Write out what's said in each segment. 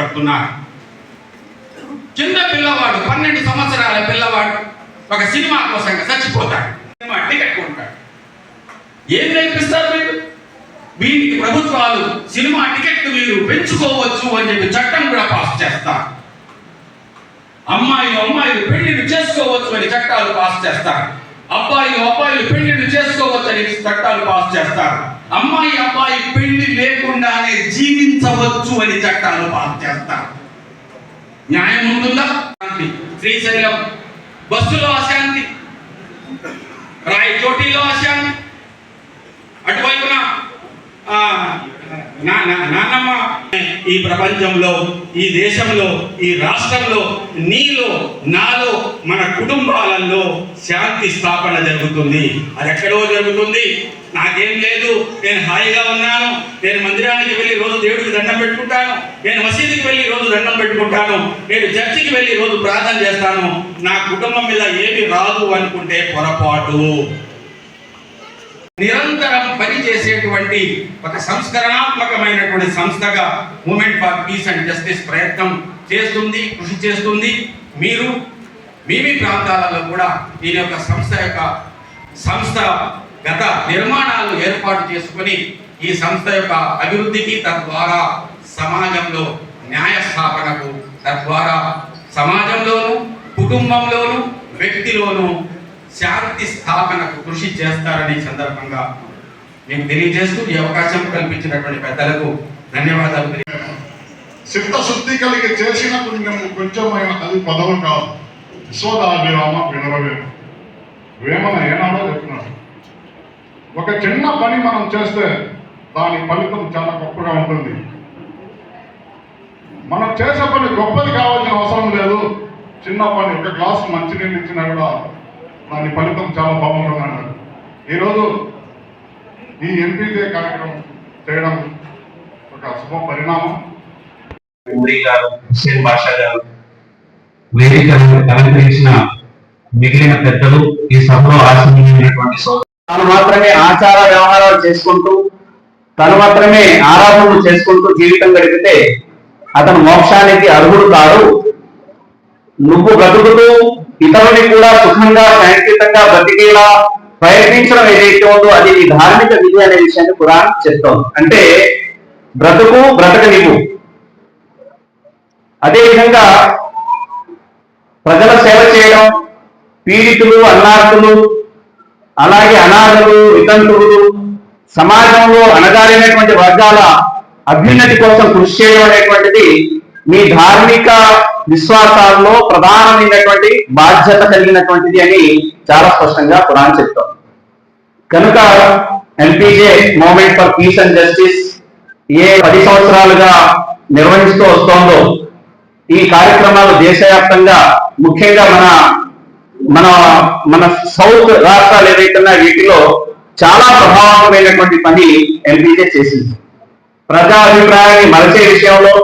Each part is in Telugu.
పడుతున్నారు. చిన్న పిల్లవాడు 12 సంవత్సరాల పిల్లవాడు ఒక సినిమా కోసం చచ్చిపోతాడు, సినిమా టికెట్ కొంటాడు. ఏం నేర్పిస్తారు మీరు? వీటికి ప్రభుత్వాలు సినిమా టికెట్ మీరు పెంచుకోవచ్చు అని చెప్పి చట్టం కూడా పాస్ చేస్తారు. అమ్మాయిలు పెళ్లిళ్ళు చేసుకోవచ్చు అని చట్టాలు పాస్ చేస్తారు. అబ్బాయిలు పెళ్లిళ్ళు చేసుకోవచ్చు అని చట్టాలు పాస్ చేస్తారు. అబ్బాయి పెళ్లి లేకుండానే జీవించవచ్చు అని చట్టాలు పాస్ చేస్తారు. న్యాయం ఉంటుందా? శ్రీశైలం బస్సులో అశాంతి, రాయచోటిలో అశాంతి, అటువైపున నాన్నమ్మ. ఈ ప్రపంచంలో, ఈ దేశంలో, ఈ రాష్ట్రంలో, నీలో, నాలో, మన కుటుంబాలలో శాంతి స్థాపన జరుగుతుంది. అది ఎక్కడో జరుగుతుంది. నాకేం లేదు, నేను హాయిగా ఉన్నాను, నేను మందిరానికి వెళ్ళి రోజు దేవుడికి దండం పెట్టుకుంటాను, నేను మసీదుకి వెళ్ళి రోజు దండం పెట్టుకుంటాను, నేను చర్చికి వెళ్ళి రోజు ప్రార్థన చేస్తాను, నా కుటుంబం మీద ఏమి రాదు అనుకుంటే పొరపాటు. నిరంతరం పనిచేసేటువంటి ఒక సంస్కరణాత్మకమైనటువంటి సంస్థగా movement for peace and justice ప్రయత్నం చేస్తుంది, కృషి చేస్తుంది. మీరు మీ ప్రాంతాలలో కూడా దీని యొక్క సంస్థగత నిర్మాణాలు ఏర్పాటు చేసుకొని ఈ సంస్థ యొక్క అభివృద్ధికి, తద్వారా సమాజంలో న్యాయస్థాపనకు, తద్వారా సమాజంలోను, కుటుంబంలోను, వ్యక్తిలోను శాంతి స్థాపనకు కృషి చేస్తారని సందర్భంగా నేను తెలియజేస్తూ ఈ అవకాశం కల్పించినటువంటి పెద్దలకు ధన్యవాదాలు. చిత్తశుద్ధి కలిగి చేసిన పుణ్యం కొంచెమైన అది పదవి కాదు. యశోదాభిరామ వినరవేమ వేమన ఏనాడో చెప్పినాడు. ఒక చిన్న పని మనం చేస్తే దాని ఫలితం చాలా గొప్పగా ఉంటుంది. మనం చేసే పని గొప్పది కావాల్సిన అవసరం లేదు. చిన్న పని, ఒక గ్లాసు మంచినీళ్ళు ఇచ్చినా కూడా దాని ఫలితం చాలా బాగుంటుంది అన్నాడు. ఈరోజు ఈ ఎంపీజే కార్యక్రమం చేయడం ఒక శుభ పరిణామం. హుస్సేన్ బాషా గారు, వేదికను అలంకరించిన మిగిలిన పెద్దలు, ఈ సభలో ఆశీర్వదించినటువంటి తను మాత్రమే ఆచార వ్యవహారాలు చేసుకుంటూ, తను మాత్రమే ఆరాధనలు చేసుకుంటూ జీవితం గడిపితే అతను మోక్షానికి అర్హుడు కాదు. నువ్వు బ్రతుకుతూ ఇతరుని కూడా సుఖంగా, శాంతియుతంగా బ్రతికేలా ప్రయత్నించడం ఏదైతే ఉందో అది నీ ధార్మిక విధి అనే విషయాన్ని ఖురాన్ చెప్తోంది. అంటే బ్రతకనివ్వు. అదేవిధంగా ప్రజల సేవ చేయడం, పీడితులు, అన్నార్థులు, అలాగే అనాథలు, వితంతువులు, సమాజంలో అణగారినటువంటి వర్గాల అభ్యున్నతి కోసం కృషి చేయడం అనేటువంటిది మీ ధార్మిక విశ్వాసాల్లో ప్రధానమైనటువంటి బాధ్యత కలిగినటువంటిది అని చాలా స్పష్టంగా ఖురాన్ చెప్తాం. కనుక MPJ movement for peace and justice 10 సంవత్సరాలుగా నిర్వహిస్తూ వస్తోందో ఈ కార్యక్రమాలు దేశవ్యాప్తంగా, ముఖ్యంగా మన సౌత్ రాష్ట్రాలు ఏదైతున్నా వీటిలో చాలా ప్రభావవంతమైనటువంటి పని ఎంపీజే చేసింది. ప్రజా అభిప్రాయాన్ని మలచే విషయంలో,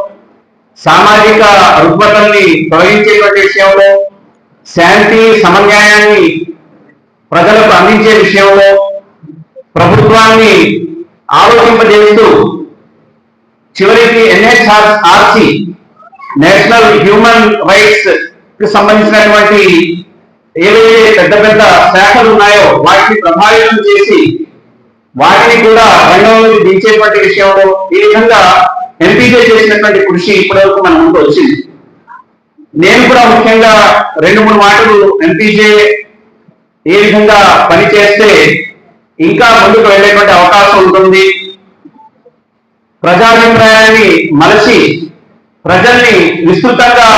సామాజిక రుగ్మతల్ని తొలగించేటువంటి విషయంలో, శాంతి సమన్యాయాన్ని ప్రజలకు అందించే విషయంలో ప్రభుత్వాన్ని ఆలోచింపజేస్తూ చివరికి NHRC నేషనల్ హ్యూమన్ రైట్స్ కి సంబంధించినటువంటి ఏవైతే పెద్ద పెద్ద శాఖలు ఉన్నాయో వాటిని ప్రభావితం చేసి వాటిని కూడా రంగంలోకి దించేటువంటి విషయంలో ఈ విధంగా ఎంపీజే చేసినటువంటి కృషి ఇప్పటివరకు మన ముందు వచ్చింది. నేను కూడా ముఖ్యంగా 2-3 మాటలు ఎంపీజే ఏ విధంగా పనిచేస్తే ఇంకా ముందుకు వెళ్ళేటువంటి అవకాశం ఉంటుంది, ప్రజాభిప్రాయాన్ని మలచి ప్రజల్ని విస్తృతంగా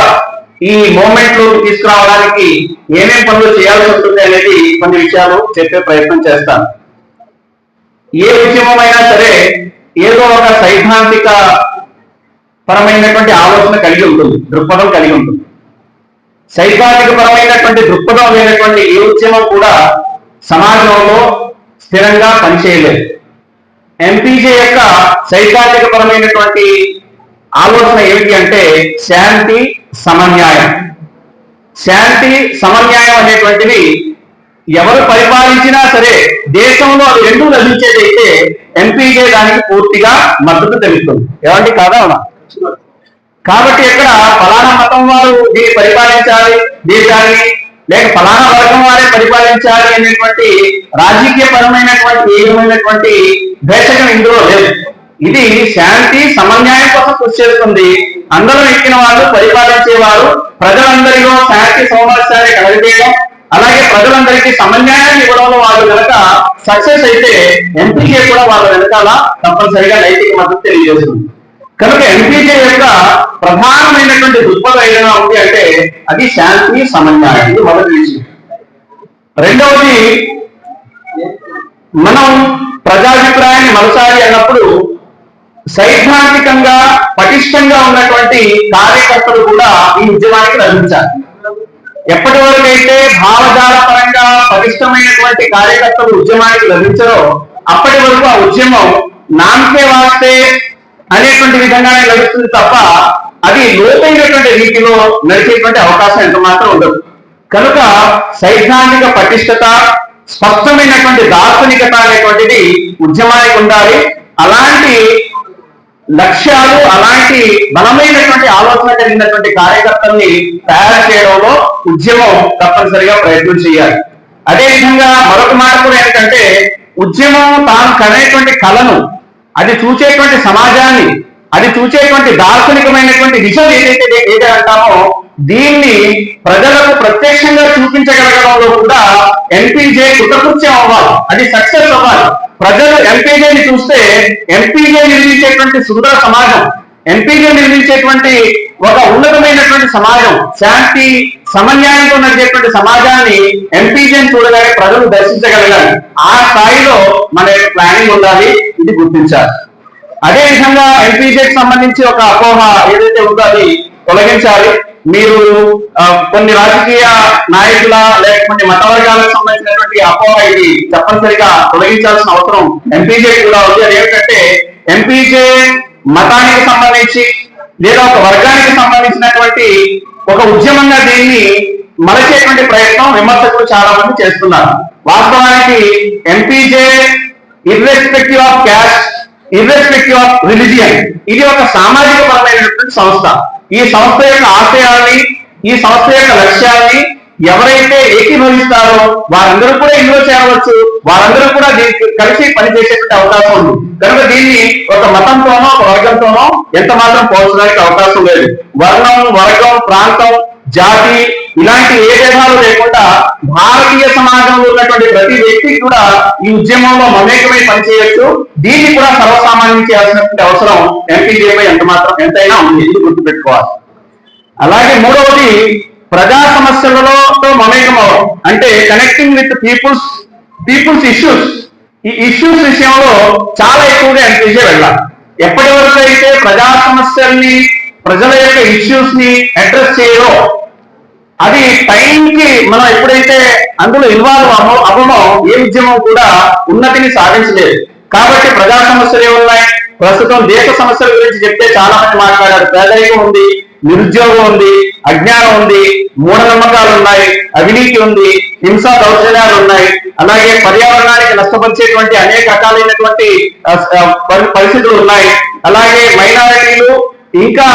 ఈ మూవ్మెంట్ లోకి తీసుకురావడానికి ఏమేం పనులు చేయాల్సి ఉంటుంది అనేది కొన్ని విషయాలు చెప్పే ప్రయత్నం చేస్తాను. ఏ ఉద్యమమైనా సరే ఏదో ఒక సైద్ధాంతిక పరమైనటువంటి ఆలోచన కలిగి ఉంటుంది, దృక్పథం కలిగి ఉంటుంది. సైద్ధాంతిక పరమైనటువంటి దృక్పథం లేనటువంటి ఏ ఉద్యమం కూడా సమాజంలో స్థిరంగా పనిచేయలేదు. ఎంపీజే యొక్క సైద్ధాంతిక పరమైనటువంటి ఆలోచన ఏమిటి అంటే శాంతి సమన్యాయం. శాంతి సమన్యాయం అనేటువంటివి ఎవరు పరిపాలించినా సరే దేశంలో అది రెండూ లభించేదైతే ఎంపీజే దానికి పూర్తిగా మద్దతు తెలుస్తుంది. ఏమండి కాదా? కాబట్టి ఇక్కడ ఫలానా మతం వారు దీన్ని పరిపాలించాలి దేశాన్ని, లేక ఫలానా వర్గం వారే పరిపాలించాలి అనేటువంటి రాజకీయ పరమైనటువంటి ఏ విధమైనటువంటి భేషజం ఇందులో లేదు. ఇది శాంతి సమన్యాయం కోసం కృషి చేస్తుంది. అందరూ ఎక్కిన వాళ్ళు పరిపాలించేవారు ప్రజలందరిలో శాంతి సౌమరస్యాన్ని కలగజేయడం, అలాగే ప్రజలందరికీ సమన్యాయాన్ని ఇవ్వడంలో వాళ్ళు కనుక సక్సెస్ అయితే ఎంపీకే కూడా వాళ్ళ వెనకాల తప్పనిసరిగా నైతిక మద్దతు తెలియజేస్తుంది. కనుక ఎంపీకే యొక్క ప్రధానమైనటువంటి దృక్పథం ఏదైనా ఉంది అంటే అది శాంతి సమన్యాయం. ఇది మొదటి విషయం. రెండవది, మనం ప్రజాభిప్రాయాన్ని మలసాలి అన్నప్పుడు సైద్ధాంతికంగా పటిష్టంగా ఉన్నటువంటి కార్యకర్తలు కూడా ఈ ఉద్యమానికి లభించాలి. ఎప్పటి వరకు అయితే భావజాల పరంగా పటిష్టమైనటువంటి కార్యకర్తలు ఉద్యమానికి లభించరో అప్పటి వరకు ఆ ఉద్యమం నామకే వాస్తే అనేటువంటి విధంగానే నడుస్తుంది తప్ప అది లోతైనటువంటి రీతిలో నడిచేటువంటి అవకాశం ఎంత మాత్రం ఉండదు. కనుక సైద్ధాంతిక పటిష్టత, స్పష్టమైనటువంటి దార్శనికత అనేటువంటిది ఉద్యమానికి ఉండాలి. అలాంటి లక్ష్యాలు, అలాంటి బలమైనటువంటి ఆలోచన కలిగినటువంటి కార్యకర్తల్ని తయారు చేయడంలో ఉద్యమం తప్పనిసరిగా ప్రయత్నం చేయాలి. అదేవిధంగా మరొక మాట కూడా ఏంటంటే ఉద్యమం తాను కనేటువంటి కళను, అది చూచేటువంటి సమాజాన్ని, అది చూచేటువంటి దార్శనికమైనటువంటి విషయం ఏదైతే అంటామో దీన్ని ప్రజలకు ప్రత్యక్షంగా చూపించగలగడంలో కూడా ఎంపీజే కృతకృత్యం అవ్వాలి, అది సక్సెస్ అవ్వాలి. ప్రజలు ఎంపీజేని చూస్తే ఎంపీజే నిర్మించేటువంటి సుందర సమాజం, ఎంపీజే నిర్మించేటువంటి ఒక ఉన్నతమైనటువంటి సమాజం, శాంతి సమన్యాయంతో నడిచేటువంటి సమాజాన్ని ఎంపీజేని చూడగానే ప్రజలు దర్శించగలగాలి. ఆ స్థాయిలో మన ప్లానింగ్ ఉండాలి, ఇది గుర్తించాలి. అదేవిధంగా ఎంపీజేకి సంబంధించి ఒక అపోహ ఏదైతే ఉందో అది తొలగించాలి. మీరు కొన్ని రాజకీయ నాయకుల లేక కొన్ని మత వర్గాలకు సంబంధించినటువంటి అపోహ ఇది తప్పనిసరిగా తొలగించాల్సిన అవసరం ఎంపీజే కూడా ఉంది. అది ఏమిటంటే ఎంపీజే మతానికి సంబంధించి లేదా ఒక వర్గానికి సంబంధించినటువంటి ఒక ఉద్యమంగా దీన్ని మలచేటువంటి ప్రయత్నం విమర్శకులు చాలా మంది చేస్తున్నారు. వాస్తవానికి MPJ irrespective of caste, irrespective of religion, ఇది ఒక సామాజిక పరమైనటువంటి సంస్థ. ఈ సంస్థ యొక్క ఆశయాల్ని, ఈ సంస్థ యొక్క లక్ష్యాల్ని ఎవరైతే ఏకీభవిస్తారో వారందరూ కూడా ఇందులో చేరవచ్చు, వారందరూ కూడా దీనికి కలిసి పనిచేసేటువంటి అవకాశం ఉంది. కనుక దీన్ని ఒక మతంతోనో ఒక వర్గంతోనో ఎంత మాత్రం పోల్చడానికి అవకాశం లేదు. వర్ణం, వర్గం, ప్రాంతం, జాతి ఇలాంటి ఏ భేదాలు లేకుండా భారతీయ సమాజంలో ఉన్నటువంటి ప్రతి వ్యక్తి కూడా ఈ ఉద్యమంలో మమేకమై పనిచేయవచ్చు. దీన్ని కూడా సర్వసామాన్యం చేయాల్సినటువంటి అవసరం ఎంపీజేపై ఎంతైనా ఉంది, ఇది గుర్తుపెట్టుకోవాలి. అలాగే మూడవది, ప్రజా సమస్యలలో మమేకం అవడం అంటే కనెక్టింగ్ విత్ పీపుల్స్ ఇష్యూస్. ఈ ఇష్యూస్ విషయంలో చాలా ఎక్కువగా ఎంపీజే వెళ్ళాలి. ఎప్పటి వరకు అయితే ప్రజా సమస్యల్ని, ప్రజల యొక్క ఇష్యూస్ ని అడ్రస్ చేయరో అది టైంకి మనం ఎప్పుడైతే అందులో ఇన్వాల్వ్ అవ్వమో ఏ ఉద్యమం కూడా ఉన్నతిని సాధించలేదు. కాబట్టి ప్రజా సమస్యలు ఏమున్నాయి? ప్రస్తుతం దేశ సమస్యల గురించి చెప్తే చాలా మంది మాట్లాడారు. పేదరికం ఉంది, నిరుద్యోగం ఉంది, అజ్ఞానం ఉంది, మూఢనమ్మకాలు ఉన్నాయి, అవినీతి ఉంది, హింసా దౌర్జన్యాలు ఉన్నాయి, అలాగే పర్యావరణానికి నష్టపరిచేటువంటి అనేక రకాలైనటువంటి పరిస్థితులు ఉన్నాయి, అలాగే మైనారిటీలు ఇంకా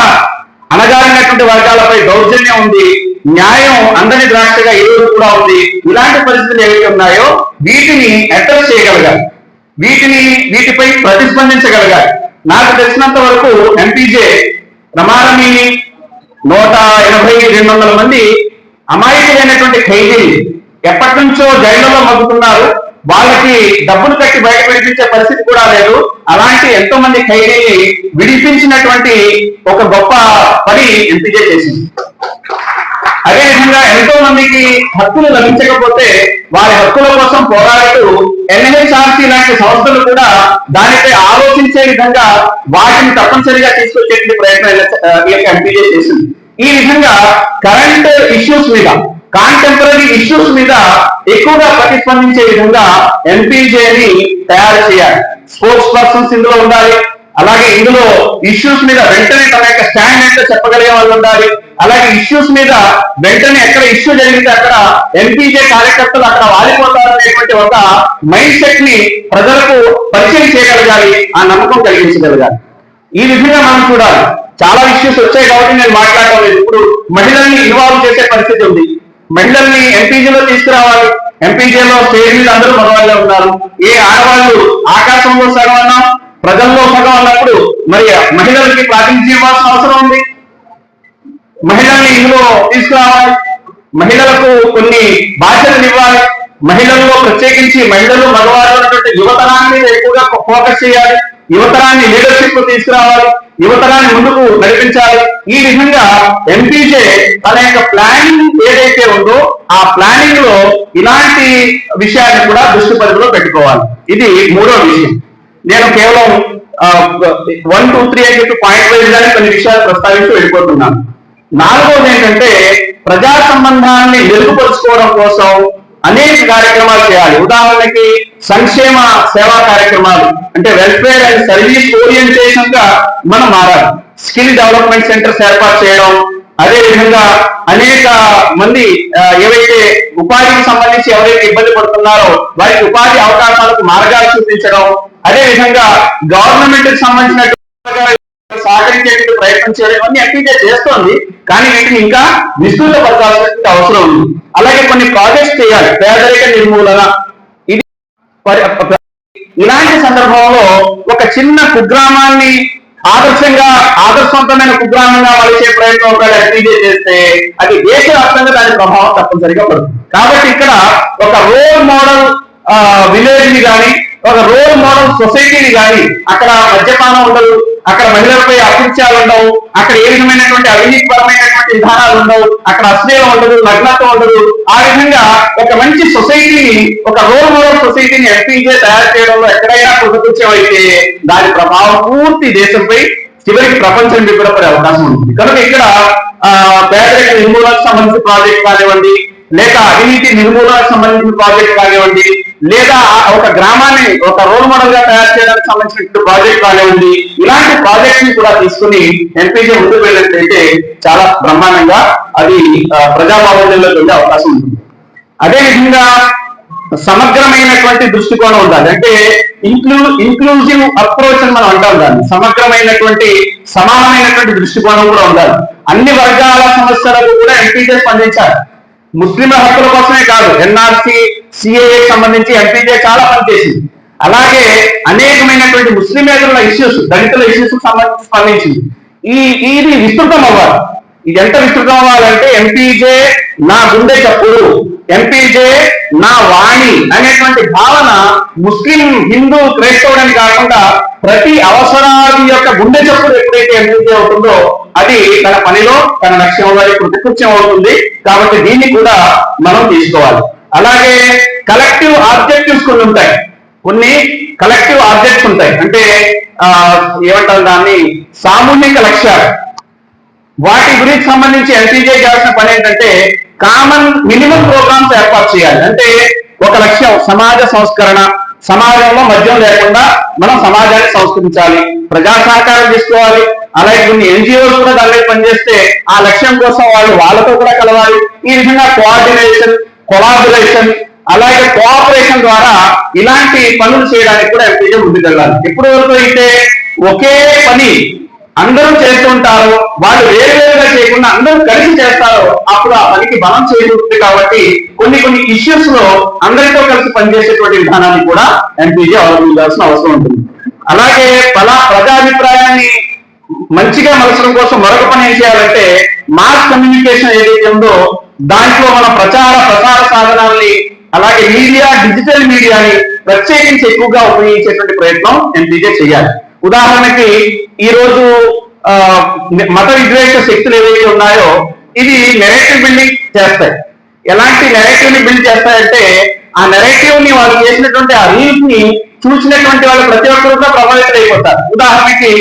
అణగారినటువంటి వర్గాలపై దౌర్జన్యం ఉంది, న్యాయం అందని ద్రాక్షగా ఈరోజు కూడా ఉంది. ఇలాంటి పరిస్థితులు ఏవైతే ఉన్నాయో వీటిని అడ్రస్ చేయగలగాలి, వీటిపై ప్రతిస్పందించగలగాలి. నాకు తెలిసినంత వరకు ఎంపీజే ప్రమాణమి 180-200 మంది అమాయకులైనటువంటి ఖైదీలు ఎప్పటి నుంచో జైళ్లలో మగ్గుతున్నారు, వాళ్ళకి డబ్బులు కట్టి బయట విడిపించే పరిస్థితి కూడా లేదు. అలాంటి ఎంతో మంది ఖైదీని విడిపించినటువంటి ఒక గొప్ప పని ఎంపీజే చేసింది. అదేవిధంగా ఎంతో మందికి హక్కులు లభించకపోతే వారి హక్కుల కోసం పోరాడుతూ ఎన్హెచ్ఆర్సీ లాంటి సంస్థలు కూడా దానిపై ఆలోచించే విధంగా వాటిని తప్పనిసరిగా తీసుకొచ్చే ప్రయత్నం ఈ యొక్క ఎంపీజే చేసింది. ఈ విధంగా కరెంట్ ఇష్యూస్ మీద, కాంటెంపరీ ఇష్యూస్ మీద ఎక్కువగా ప్రతిస్పందించే విధంగా ఎంపీజేని తయారు చేయాలి. స్పోర్ట్స్ పర్సన్స్ ఇందులో ఉండాలి. అలాగే ఇందులో ఇష్యూస్ మీద వెంటనే తన యొక్క స్టాండ్ ఏంటో చెప్పగలిగే వాళ్ళు ఉండాలి. అలాగే ఇష్యూస్ మీద వెంటనే ఎక్కడ ఇష్యూ జరిగితే అక్కడ ఎంపీజే కార్యకర్తలు అక్కడ వాలిపోతారు అనేటువంటి ఒక మైండ్ సెట్ ని ప్రజలకు పరిచయం చేయగలగాలి, ఆ నమ్మకం కలిగించగలగాలి. ఈ విధంగా మనం చూడాలి. చాలా ఇష్యూస్ వచ్చాయి కాబట్టి నేను మాట్లాడటం లేదు. ఇప్పుడు మహిళల్ని ఇన్వాల్వ్ చేసే పరిస్థితి ఉంది. మహిళల్ని ఎంపీజీలో తీసుకురావాలి. ఎంపీజీలో స్టేజ్ అందరూ మగవాళ్ళే ఉన్నారు. ఏ ఆడవాళ్ళు ఆకాశంలో సగం అన్నాం, ప్రజల్లో సగం అన్నప్పుడు మరి మహిళలకి ప్రాతినిధ్యం ఇవ్వాల్సిన అవసరం ఉంది. మహిళల్ని ఇందులో తీసుకురావాలి. మహిళలకు కొన్ని బాధ్యతలు ఇవ్వాలి. మహిళల్లో ప్రత్యేకించి మహిళలు మగవాళ్ళు ఉన్నటువంటి యువతరాన్ని మీద ఎక్కువగా ఫోకస్ చేయాలి. యువతరాన్ని లీడర్షిప్ తీసుకురావాలి. యువతరాన్ని ముందుకు నడిపించాలి. ఈ విధంగా ఎంపీజే తన యొక్క ప్లానింగ్ ఏదైతే ఉందో ఆ ప్లానింగ్ లో ఇలాంటి విషయాన్ని కూడా దృష్టి పరిధిలో పెట్టుకోవాలి. ఇది మూడో విషయం. నేను కేవలం 1, 2, 3 అని చెప్పి పాయింట్ వైజ్ గానే కొన్ని విషయాలు ప్రస్తావించి వెళ్ళిపోతున్నాను. నాలుగోది ఏంటంటే ప్రజా సంబంధాన్ని మెరుగుపరుచుకోవడం కోసం అనేక కార్యక్రమాలు చేయాలి. ఉదాహరణకి సంక్షేమ సేవా కార్యక్రమాలు అంటే వెల్ఫేర్ అండ్ సర్వీస్ ఓరియంటేషన్ గా మనం మారాలి. స్కిల్ డెవలప్మెంట్ సెంటర్స్ ఏర్పాటు చేయడం, అదే విధంగా అనేక మంది ఏవైతే ఉపాధికి సంబంధించి ఎవరైతే ఇబ్బంది పడుతున్నారో వారికి ఉపాధి అవకాశాలకు మార్గాలు చూపించడం, అదే విధంగా గవర్నమెంట్ కి సంబంధించిన సహకరించేందుకు ప్రయత్నం చేయడం ఇవన్నీ ఎంపీజే చేస్తోంది. కానీ వీటిని ఇంకా విస్తృతపరచాల్సిన అవసరం ఉంది. అలాగే కొన్ని ప్రాజెక్ట్స్ చేయాలి. పేదరిక నిర్మూలన, ఇది ఇలాంటి సందర్భంలో ఒక చిన్న కుగ్రామాన్ని ఆదర్శవంతమైన కుగ్రామంగా మలిచే ప్రయత్నం ఒకవేళ ఎంపీజే చేస్తే అది దేశవ్యాప్తంగా దాని ప్రభావం తప్పనిసరిగా పడుతుంది. కాబట్టి ఇక్కడ ఒక రోల్ మోడల్ విలేజ్ ని కానీ ఒక రోల్ మోడల్ సొసైటీని కానీ అక్కడ మద్యపానం ఉండదు, అక్కడ మహిళలపై అకృత్యాలు ఉండవు, అక్కడ ఏ విధమైనటువంటి అవినీతిపరమైనటువంటి విధానాలు ఉండవు, అక్కడ అశ్లీలం ఉండదు, నగ్నత్వం ఉండదు. ఆ విధంగా ఒక మంచి సొసైటీని, ఒక రోల్ మోడల్ సొసైటీని ఎంపీజే తయారు చేయడంలో ఎక్కడైనా కృతకృత్యం అయితే దాని ప్రభావం పూర్తి దేశంపై చివరికి ప్రపంచం కూడా పడే అవకాశం ఉంటుంది. కనుక ఇక్కడ పేదరిక నిర్మూలనకు సంబంధించిన ప్రాజెక్ట్ కానివ్వండి, లేక అవినీతి నిర్మూలనకు సంబంధించిన ప్రాజెక్ట్ కానివ్వండి, లేదా ఒక గ్రామాన్ని ఒక రోల్ మోడల్ గా తయారు చేయడానికి సంబంధించిన ప్రాజెక్ట్ కానివ్వండి, ఇలాంటి ప్రాజెక్ట్ ని కూడా తీసుకుని ఎంపీజే ముందుకు వెళ్ళినట్లయితే చాలా బ్రహ్మాండంగా అది ప్రజాభావంలోకి వెళ్ళే అవకాశం ఉంటుంది. అదేవిధంగా సమగ్రమైనటువంటి దృష్టికోణం ఉండాలి. అంటే ఇంక్లూజివ్ అప్రోచ్ అని మనం అంటాం దాన్ని. సమగ్రమైనటువంటి సమానమైనటువంటి దృష్టికోణం కూడా ఉండాలి. అన్ని వర్గాల సమస్యలకు కూడా ఎంపీజే స్పందించాలి. ముస్లింల హక్కుల కోసమే కాదు, ఎన్ఆర్సీ, సిఏఏ సంబంధించి ఎంపీజే చాలా పనిచేసింది. అలాగే అనేకమైనటువంటి ముస్లిమేతరుల ఇష్యూస్, దళితుల ఇష్యూస్ సంబంధించి స్పందించింది. ఇది విస్తృతం అవ్వాలి. ఇది ఎంత విస్తృతం అవ్వాలంటే ఎంపీజే నా గుండె చప్పుడు, ఎంపీజే నా వాణి అనేటువంటి భావన ముస్లిం, హిందూ, క్రైస్తవుడని కాకుండా ప్రతి అవసరాది యొక్క గుండె చప్పుడు ఎప్పుడైతే ఎంపీజే అవుతుందో అది తన పనిలో తన లక్ష్యంలో కృతకృత్యం అవుతుంది. కాబట్టి దీన్ని కూడా మనం తీసుకోవాలి. అలాగే కలెక్టివ్ ఆబ్జెక్టివ్స్ కొన్ని ఉంటాయి. కొన్ని కలెక్టివ్ ఆబ్జెక్ట్స్ ఉంటాయి. అంటే ఏమంటారు దాన్ని, సామూహిక లక్ష్యాలు. వాటి గురించి సంబంధించి ఎంపీజే చేయాల్సిన పని ఏంటంటే కామన్ మినిమం ప్రోగ్రామ్స్ ఏర్పాటు చేయాలి. అంటే ఒక లక్ష్యం సమాజ సంస్కరణ, సమాజంలో మద్యం లేకుండా మనం సమాజాన్ని సంస్కరించాలి, ప్రజా సహకారం తీసుకోవాలి. అలాగే కొన్ని ఎన్జిఓస్ కూడా దాని మీద పనిచేస్తే ఆ లక్ష్యం కోసం వాళ్ళతో కూడా కలవాలి. ఈ విధంగా కోఆర్డినేషన్, కొలాబరేషన్, అలాగే కోఆపరేషన్ ద్వారా ఇలాంటి పనులు చేయడానికి కూడా ఎంపీజే ముందుకెళ్ళాలి. ఎప్పటి వరకు అయితే ఒకే పని అందరూ చేస్తుంటారో, వాళ్ళు వేరువేరుగా చేయకుండా అందరూ కలిసి చేస్తారో అప్పుడు ఆ పనికి బలం చేకూరుతుంది. కాబట్టి కొన్ని ఇష్యూస్ లో అందరితో కలిసి పనిచేసేటువంటి విధానాన్ని కూడా ఎంపీజే అవలంబించాల్సిన అవసరం ఉంటుంది. అలాగే ప్రజాభిప్రాయాన్ని మంచిగా మలచడం కోసం మరొక పని ఏం చేయాలంటే మాస్ కమ్యూనికేషన్ ఏదైతే ఉందో దాంట్లో మన ప్రసార సాధనాల్ని, అలాగే మీడియా, డిజిటల్ మీడియాని ప్రత్యేకించి ఎక్కువగా ఉపయోగించేటువంటి ప్రయత్నం ఎంపీజే చేయాలి. ఉదాహరణకి ఈ రోజు మత విద్వేష శక్తులు ఏవైతే ఉన్నాయో ఇవి నెరేటివ్ బిల్డింగ్ చేస్తాయి. ఎలాంటి నెరేటివ్ ని బిల్డ్ చేస్తాయంటే ఆ నెరేటివ్ ని వాళ్ళు చేసినటువంటి ఆ రీల్స్ ని చూసినటువంటి వాళ్ళు ప్రతి ఒక్కరు కూడా ప్రభావితులైపోతారు. ఉదాహరణకి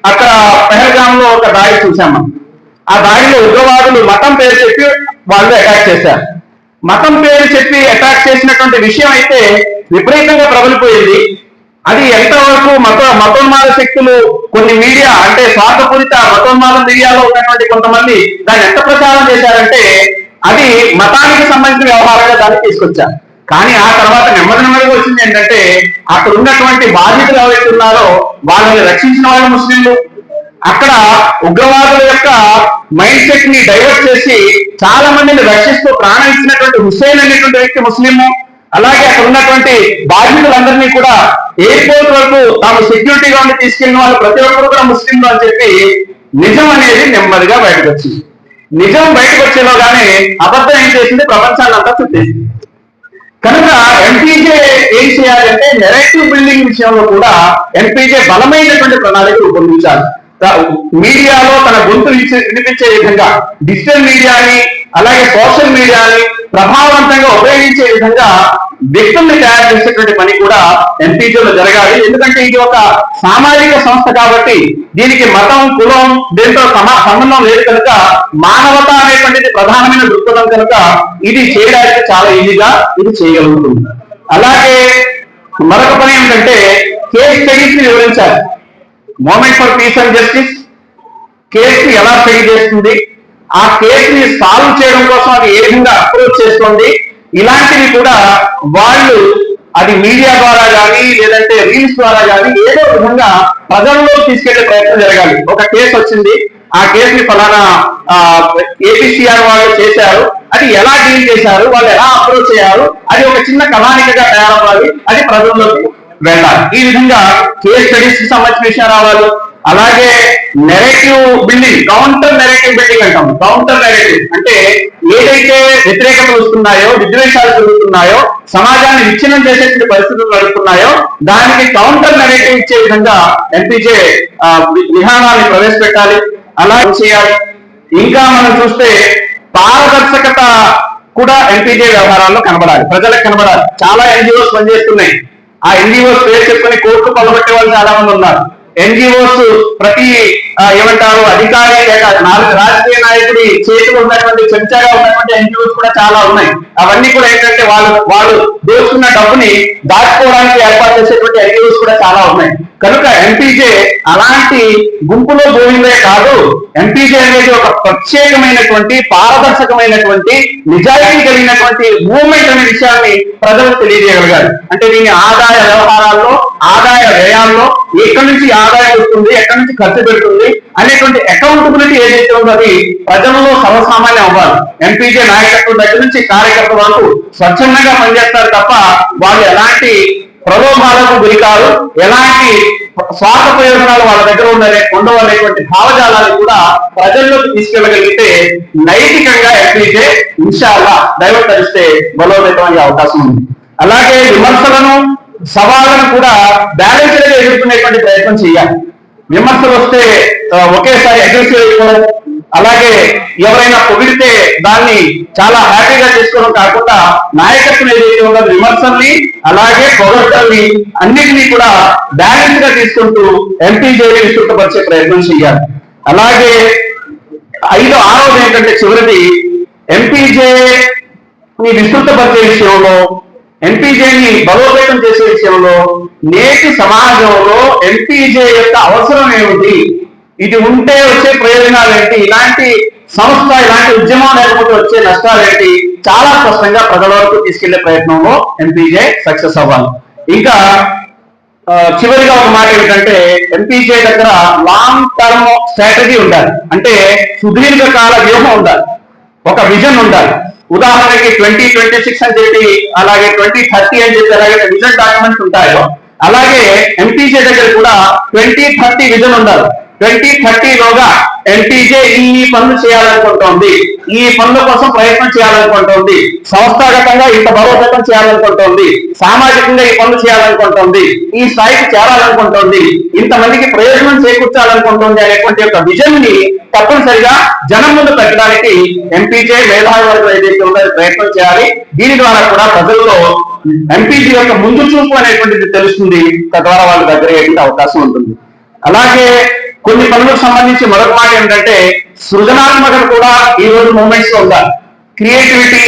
అక్కడ పెహల్గామ్ లో ఒక దాడి చూసాము. ఆ దాడిలో ఉగ్రవాదులు మతం పేరు చెప్పి వాళ్ళు అటాక్ చేశారు. మతం పేరు చెప్పి అటాక్ చేసినటువంటి విషయం అయితే విపరీతంగా ప్రబలిపోయింది. అది ఎంతవరకు మతోన్మాద శక్తులు కొన్ని మీడియా అంటే స్వార్థపూరిత మతోన్మాద మీడియాలో ఉన్నటువంటి కొంతమంది దాన్ని ఎంత ప్రచారం చేశారంటే అది మతానికి సంబంధించిన వ్యవహారంగా దాన్ని తీసుకొచ్చారు. కానీ ఆ తర్వాత నెమ్మదిగా వచ్చింది ఏంటంటే అక్కడ ఉన్నటువంటి బాధితులు ఎవరైతే ఉన్నారో వాళ్ళని రక్షించిన వాళ్ళు ముస్లింలు, అక్కడ ఉగ్రవాదుల యొక్క మైండ్ సెట్ ని డైవర్ట్ చేసి చాలా మందిని రక్షిస్తూ ప్రాణం ఇచ్చినటువంటి హుస్సేన్ అనేటువంటి వ్యక్తి ముస్లిము. అలాగే అక్కడ ఉన్నటువంటి బాధితులందరినీ కూడా ఎయిర్పోర్ట్ వరకు తాము సెక్యూరిటీగా ఉండి తీసుకెళ్లిన వాళ్ళు ప్రతి ఒక్కరు కూడా ముస్లింలు అని చెప్పి నిజం అనేది నెమ్మదిగా బయటకు వచ్చింది. నిజం బయటకు వచ్చేలోగానే అబద్ధం ఏం చేసింది, ప్రపంచాన్ని అంతా చుట్టేసింది. కనుక ఎంపీజే ఏం చేయాలంటే నెరేటివ్ బిల్డింగ్ విషయంలో కూడా ఎంపీజే బలమైనటువంటి ప్రణాళిక రూపొందించాలి. మీడియాలో తన గొంతు వినిపించే విధంగా డిజిటల్ మీడియాని అలాగే సోషల్ మీడియాని ప్రభావవంతంగా ఉపయోగించే విధంగా వ్యక్తుల్ని తయారు చేసేటువంటి పని కూడా ఎంపీజీలో జరగాలి. ఎందుకంటే ఇది ఒక సామాజిక సంస్థ కాబట్టి దీనికి మతం, కులం దీంతో సంబంధం లేదు కనుక మానవత అనేటువంటిది ప్రధానమైన దృక్పథం కనుక ఇది చేయడానికి చాలా ఈజీగా ఇది చేయగలుగుతుంది. అలాగే మరొక పని ఏంటంటే కేస్ స్టడీస్ ని వివరించాలి. Movement for peace and justice కేసుని ఎలా స్టడీ చేస్తుంది, ఆ కేసుని సాల్వ్ చేయడం కోసం అది ఏ విధంగా అప్రోచ్ చేస్తుంది, ఇలాంటివి కూడా వాళ్ళు అది మీడియా ద్వారా కానీ లేదంటే రీల్స్ ద్వారా కానీ ఏదో విధంగా ప్రజల్లో తీసుకెళ్లే ప్రయత్నం జరగాలి. ఒక కేసు వచ్చింది, ఆ కేసుని ఫలానా ఏపీసీఆర్ వాళ్ళు చేశారు, అది ఎలా డీల్ చేశారు, వాళ్ళు ఎలా అప్రోచ్ చేయారు, అది ఒక చిన్న కథానికగా తయారవ్వాలి, అది ప్రజల్లోకి వెళ్ళాలి. ఈ విధంగా కేస్ స్టడీస్ కి సంబంధించిన విషయం రావాలి. అలాగే narrative building, counter narrative building అంటాం. కౌంటర్ నెరేటివ్ అంటే ఏదైతే వ్యతిరేకతలు వస్తున్నాయో, విద్వేషాలు జరుగుతున్నాయో, సమాజాన్ని విచ్ఛిన్నం చేసేటువంటి పరిస్థితులు నడుస్తున్నాయో దానికి కౌంటర్ నెరేటివ్ ఇచ్చే విధంగా ఎంపీజే విధానాన్ని ప్రవేశపెట్టాలి, అలా చేయాలి. ఇంకా మనం చూస్తే పారదర్శకత కూడా ఎంపీజే వ్యవహారాల్లో కనబడాలి, ప్రజలకు కనబడాలి. చాలా ఎన్జిఓస్ పనిచేస్తున్నాయి. ఆ ఎన్జిఓస్ పేరు చెప్పుకొని కోర్టు పలబట్టే వాళ్ళు చాలా మంది ఉన్నారు. ఎన్జిఓస్ ప్రతి ఏమంటారు అధికారి లేక రాజకీయ నాయకుడి చేతిలో ఉన్నటువంటి చెంచాగా ఉన్నటువంటి ఎన్జిఓస్ కూడా చాలా ఉన్నాయి. అవన్నీ కూడా ఏంటంటే వాళ్ళు దోచుకున్న డబ్బుని దాచుకోవడానికి ఏర్పాటు చేసేటువంటి ఎన్జిఓస్ కూడా చాలా ఉన్నాయి. కనుక ఎంపీజే అలాంటి గుంపులో పోయిందే కాదు, ఎంపీజే అనేది ఒక ప్రత్యేకమైనటువంటి పారదర్శకమైనటువంటి నిజాయితీ కలిగినటువంటి మూవ్మెంట్ అనే విషయాన్ని ప్రజలకు తెలియజేయగలగాలి. అంటే దీని ఆదాయ వ్యవహారాల్లో, ఆదాయ వ్యయాల్లో ఎక్కడి నుంచి ఆదాయం వస్తుంది, ఎక్కడి నుంచి ఖర్చు పెడుతుంది అనేటువంటి అకౌంటబిలిటీ ఏదైతే ఉందో అది ప్రజల్లో సర్వసామాన్యం అవ్వాలి. ఎంపీజే నాయకత్వం దగ్గర నుంచి కార్యకర్త వరకు స్వచ్ఛందంగా పనిచేస్తారు తప్ప వాళ్ళు ఎలాంటి ప్రలోభాలకు గురికారు, ఎలాంటి స్వార్థ ప్రయోజనాలు వాళ్ళ దగ్గర ఉండవనేటువంటి భావజాలాన్ని కూడా ప్రజల్లోకి తీసుకెళ్లగలిగితే నైతికంగా ఎంపీజే ఇన్షాల్లా దైవం కలిస్తే బలోపేతం అయ్యే అవకాశం ఉంది. అలాగే విమర్శలను, సవాళ్లను కూడా బ్యాలెన్స్ గా ఎదుర్కొనేటువంటి ప్రయత్నం చేయాలి. విమర్శలు వస్తే ఒకేసారి అగ్రెసివ్ అయిపోవడం, అలాగే ఎవరైనా పొగిడితే దాన్ని చాలా హ్యాపీగా చేసుకోవడం కాకుండా నాయకత్వం ఏదైతే ఉందో విమర్శల్ని అలాగే పొగడ్తల్ని అన్నిటినీ కూడా బ్యాలెన్స్ గా తీసుకుంటూ ఎంపీజేని విస్తృతపరిచే ప్రయత్నం చేయాలి. అలాగే 6వది ఏంటంటే చివరిది ఎంపీజేని విస్తృతపరిచే విషయంలో, ఎంపీజేని బలోపేతం చేసే విషయంలో నేటి సమాజంలో ఎంపీజే యొక్క అవసరం ఏమిటి, ఇది ఉంటే వచ్చే ప్రయోజనాలు ఏంటి, ఇలాంటి సంస్థ ఇలాంటి ఉద్యమం లేకపోతే వచ్చే నష్టాలు ఏంటి చాలా స్పష్టంగా ప్రజల వరకు తీసుకెళ్లే ప్రయత్నంలో ఎంపీజే సక్సెస్ అవ్వాలి. ఇంకా చివరిగా ఒక మాట ఏమిటంటే ఎంపీజే దగ్గర లాంగ్ టర్మ్ స్ట్రాటజీ ఉండాలి. అంటే సుదీర్ఘకాల వ్యూహం ఉండాలి, ఒక విజన్ ఉండాలి. ఉదాహరణకి 2026 అని చెప్పి అలాగే 2030 అని చెప్పి అలాగే విజన్ డాక్యుమెంట్స్ ఉంటాయో అలాగే ఎంపీజే దగ్గర కూడా 2030 విజన్ ఉండాలి. 2030లోగా ఎంపీజే ఈ పనులు చేయాలనుకుంటోంది, ఈ పనుల కోసం ప్రయత్నం చేయాలనుకుంటోంది, సంస్థాగతంగా ఇంత బలోపేతం చేయాలనుకుంటోంది, సామాజికంగా ఈ పనులు చేయాలనుకుంటోంది, ఈ స్థాయికి చేరాలనుకుంటోంది, ఇంతమందికి ప్రయోజనం చేకూర్చాలనుకుంటోంది అనేటువంటి ఒక విజన్ ని తప్పనిసరిగా జనం ముందు పెట్టడానికి ఎంపీజే మేధావి వర్గం ఏదైతే ఉందో ప్రయత్నం చేయాలి. దీని ద్వారా కూడా ప్రజల్లో ఎంపీజే యొక్క ముందు చూపు అనేటువంటిది తెలుస్తుంది, తద్వారా వాళ్ళ దగ్గర ఏంటి అవకాశం ఉంటుంది. అలాగే కొన్ని పనులకు సంబంధించి మరొక మాట ఏంటంటే సృజనాత్మకత కూడా ఈ రోజు మూమెంట్స్ లో ఉండాలి. క్రియేటివిటీ,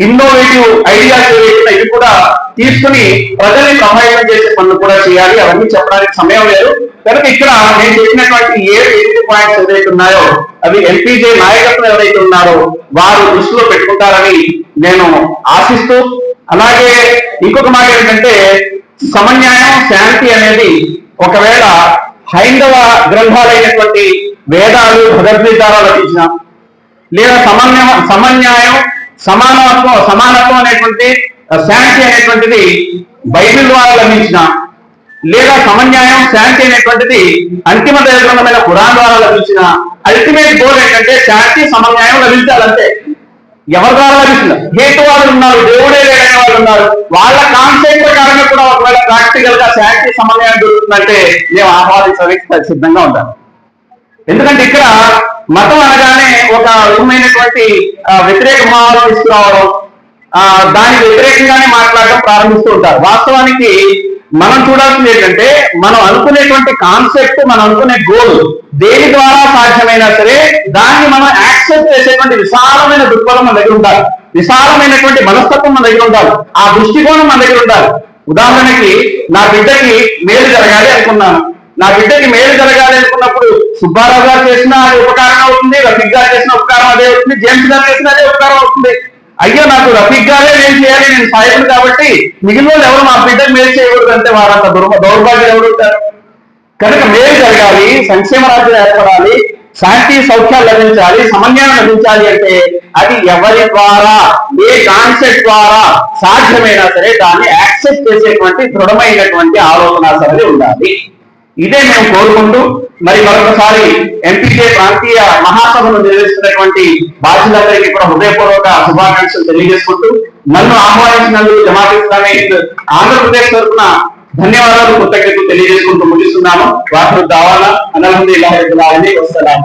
ఇన్నోవేటివ్ ఐడియాస్ ఏవైతే ఇవి కూడా తీసుకుని ప్రజల్ని ప్రభావితం చేసే పనులు కూడా చేయాలి. అవన్నీ చెప్పడానికి సమయం లేదు కనుక ఇక్కడ నేను చెప్పినటువంటి 7 పాయింట్స్ ఏదైతే ఉన్నాయో అవి ఎంపీజే నాయకత్వం ఎవరైతే ఉన్నారో వారు దృష్టిలో పెట్టుకుంటారని నేను ఆశిస్తూ, అలాగే ఇంకొక మాట ఏంటంటే సమన్యాయం, శాంతి అనేది ఒకవేళ హైందవ గ్రంథాలైనటువంటి వేదాలు, భగవద్గీతాలు లభించిన, లేదా సమన్యాయం, సమానత్వం అనేటువంటి శాంతి అనేటువంటిది బైబిల్ ద్వారా లభించిన, లేదా సమన్యాయం, శాంతి అనేటువంటిది అంతిమ దైవగ్రంథమైన ఖురాన్ ద్వారా లభించిన, అల్టిమేట్ గోల్ ఏంటంటే శాంతి, సమన్యాయం లభించాలంటే. ఎవరి ద్వారా లభించిన హేతువాదులు ఉన్నారు, దేవుడే లేదనే వాళ్ళు ఉన్నారు. వాళ్ళ కాన్సెప్ట్ ప్రకారంగా కూడా ఒకవేళ ప్రాక్టికల్ గా శాంతి, సమన్వయం దొరుకుతుందంటే మేము ఆహ్వానించడానికి సిద్ధంగా ఉంటాం. ఎందుకంటే ఇక్కడ మతం అనగానే ఒక విధమైనటువంటి వ్యతిరేక భావాలు తీసుకురావడం, దానికి వ్యతిరేకంగానే మాట్లాడడం ప్రారంభిస్తూ ఉంటారు. వాస్తవానికి మనం చూడాల్సింది ఏంటంటే మనం అనుకునేటువంటి కాన్సెప్ట్, మనం అనుకునే గోల్ దేని ద్వారా సాధ్యమైనా సరే దాన్ని మనం యాక్సెప్ట్ చేసేటువంటి విశాలమైన దృక్పథం మన దగ్గర ఉండాలి, విశాలమైనటువంటి మనస్తత్వం మన దగ్గర ఉండాలి, ఆ దృష్టికోణం మన దగ్గర ఉండాలి. ఉదాహరణకి నా బిడ్డకి మేలు జరగాలి అనుకున్నాను. నా బిడ్డకి మేలు జరగాలి అనుకున్నప్పుడు సుబ్బారావు గారు చేసిన అది ఉపకారం అవుతుంది, రఫీక్ గారు చేసిన ఉపకారం అదే అవుతుంది, జేమ్స్ గారు చేసిన అదే ఉపకారం అవుతుంది. అయ్యో నాకు రఫీక్ గారే మేలు చేయాలి, నేను సాయకుడు కాబట్టి మిగిలిన వాళ్ళు ఎవరు మా బిడ్డకు మేలు చేయకూడదు అంటే వారంత దౌర్భాగ్యం ఎవరు ఉంటారు? కనుక మేలు జరగాలి, సంక్షేమ రాజ్యం ఏర్పడాలి, శాంతి సౌఖ్యాలు లభించాలి, సమన్వయం లభించాలి అంటే అది ఎవరి ద్వారా, ఏ కాన్సెప్ట్ ద్వారా సాధ్యమైనా సరే దాన్ని యాక్సెప్ట్ చేసేటువంటి దృఢమైనటువంటి ఆలోచన సరళి ఉండాలి. ఇదే మేము కోరుకుంటూ మరి మరొకసారి ఎంపీకే ప్రాంతీయ మహాసభను నిర్వహిస్తున్నటువంటి బాధ్యులందరికీ కూడా హృదయపూర్వక శుభాకాంక్షలు తెలియజేసుకుంటూ నన్ను ఆహ్వానించినందుకు జమాత్ ఇస్లామీ ఆంధ్రప్రదేశ్ తరఫున ధన్యవాదాలు, కృతజ్ఞతలు తెలియజేసుకుంటూ ముగిస్తున్నాను. వాటి దావాలా అల్హమ్దులిల్లాహి రబ్బిల్ ఆలమీన్. వస్సలాం.